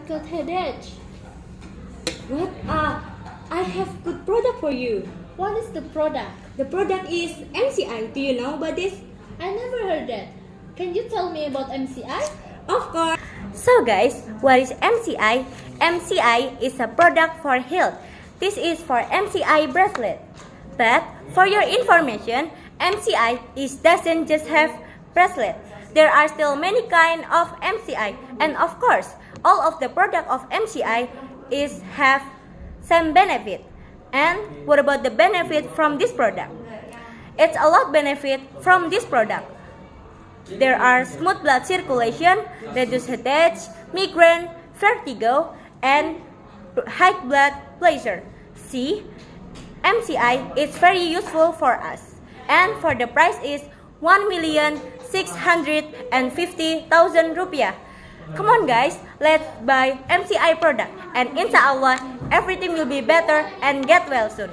got headache. What? I have good product for you. What is the product? The product is MCI. Do you know about this? I never heard that. Can you tell me about MCI? Of course. So guys, what is MCI? MCI is a product for health. This is for MCI bracelet. But for your information, MCI doesn't just have bracelet. There are still many kind of MCI, and of course, all of the product of MCI have some benefit. And what about the benefit from this product? It's a lot benefit from this product. There are smooth blood circulation, reduced headache, migraine, vertigo, and high blood pressure. See, MCI is very useful for us. And for the price is 1,650,000 rupiah. Come on guys, let's buy MCI product. And inshallah, everything will be better and get well soon.